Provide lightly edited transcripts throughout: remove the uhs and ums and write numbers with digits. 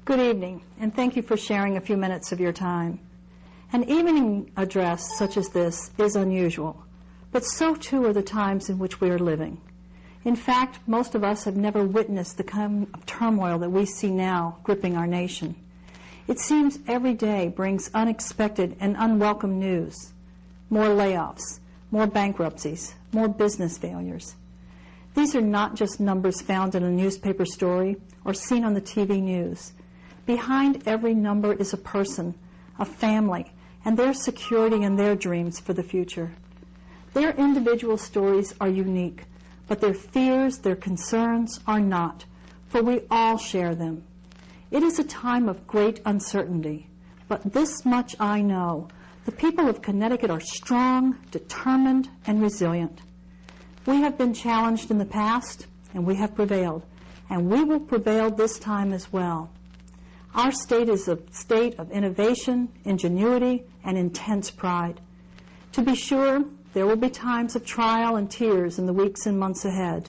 Good evening, and thank you for sharing a few minutes of your time. An evening address such as this is unusual, but so too are the times in which we are living. In fact, most of us have never witnessed the kind of turmoil that we see now gripping our nation. It seems every day brings unexpected and unwelcome news. More layoffs, more bankruptcies, more business failures. These are not just numbers found in a newspaper story or seen on the TV news. Behind every number is a person, a family, and their security and their dreams for the future. Their individual stories are unique, but their fears, their concerns are not, for we all share them. It is a time of great uncertainty, but this much I know: the people of Connecticut are strong, determined, and resilient. We have been challenged in the past, and we have prevailed, and we will prevail this time as well. Our state is a state of innovation, ingenuity, and intense pride. To be sure, there will be times of trial and tears in the weeks and months ahead.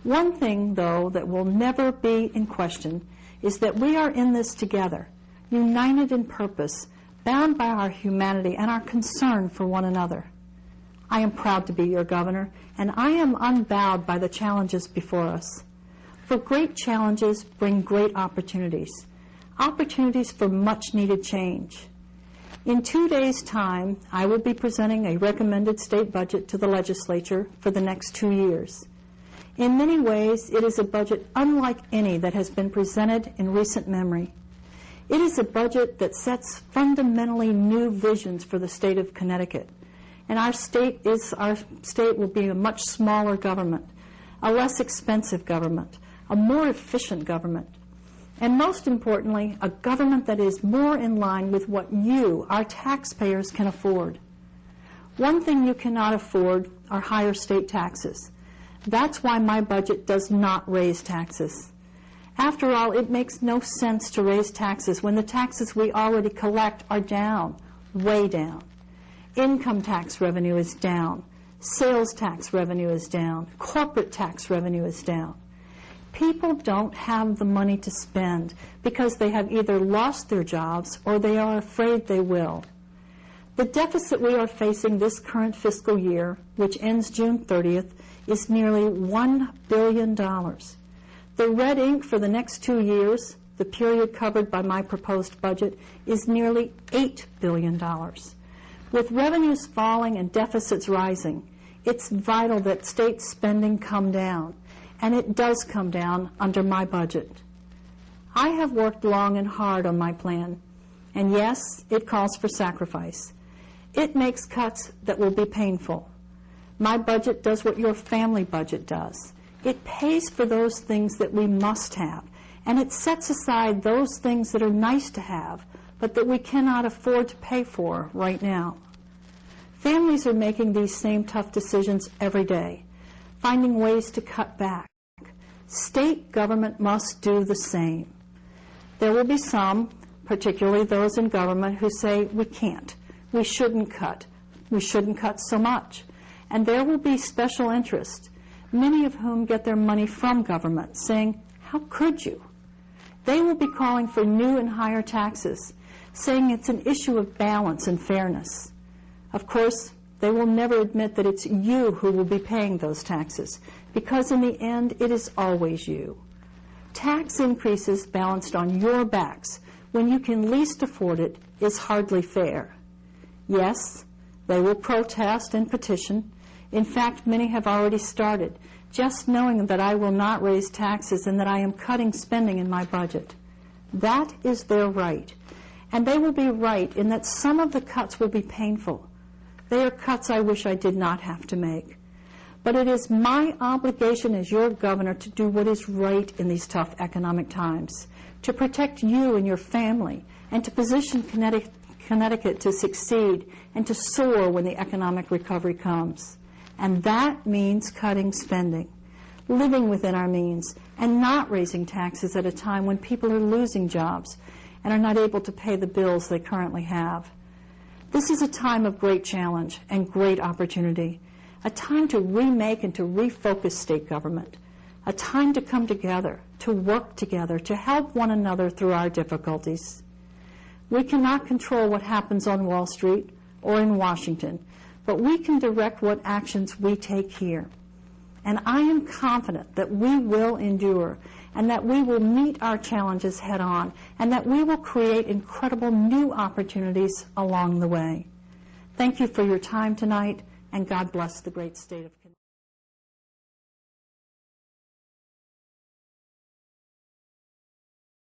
One thing, though, that will never be in question is that we are in this together, united in purpose, bound by our humanity and our concern for one another. I am proud to be your governor, and I am unbowed by the challenges before us. For great challenges bring great opportunities, opportunities for much-needed change. In 2 days' time, I will be presenting a recommended state budget to the legislature for the next 2 years. In many ways, it is a budget unlike any that has been presented in recent memory. It is a budget that sets fundamentally new visions for the state of Connecticut. And our state will be a much smaller government, a less expensive government, a more efficient government, and most importantly, a government that is more in line with what you, our taxpayers, can afford. One thing you cannot afford are higher state taxes. That's why my budget does not raise taxes. After all, it makes no sense to raise taxes when the taxes we already collect are down, way down. Income tax revenue is down. Sales tax revenue is down. Corporate tax revenue is down. People don't have the money to spend because they have either lost their jobs or they are afraid they will. The deficit we are facing this current fiscal year, which ends June 30th, is nearly $1 billion. The red ink for the next 2 years, the period covered by my proposed budget, is nearly $8 billion. With revenues falling and deficits rising, it's vital that state spending come down, and it does come down under my budget. I have worked long and hard on my plan, and yes, it calls for sacrifice. It makes cuts that will be painful. My budget does what your family budget does. It pays for those things that we must have, and it sets aside those things that are nice to have, but that we cannot afford to pay for right now. Families are making these same tough decisions every day, finding ways to cut back. State government must do the same. There will be some, particularly those in government, who say we can't, we shouldn't cut so much. And there will be special interests, many of whom get their money from government, saying, how could you? They will be calling for new and higher taxes, saying it's an issue of balance and fairness. Of course, they will never admit that it's you who will be paying those taxes, because in the end, it is always you. Tax increases balanced on your backs when you can least afford it is hardly fair. Yes, they will protest and petition. In fact, many have already started, just knowing that I will not raise taxes and that I am cutting spending in my budget. That is their right, and they will be right in that some of the cuts will be painful. They are cuts I wish I did not have to make. But it is my obligation as your governor to do what is right in these tough economic times, to protect you and your family, and to position Connecticut to succeed and to soar when the economic recovery comes. And that means cutting spending, living within our means, and not raising taxes at a time when people are losing jobs and are not able to pay the bills they currently have. This is a time of great challenge and great opportunity, a time to remake and to refocus state government, a time to come together, to work together, to help one another through our difficulties. We cannot control what happens on Wall Street or in Washington, but we can direct what actions we take here. And I am confident that we will endure and that we will meet our challenges head on and that we will create incredible new opportunities along the way. Thank you for your time tonight, and God bless the great state of California.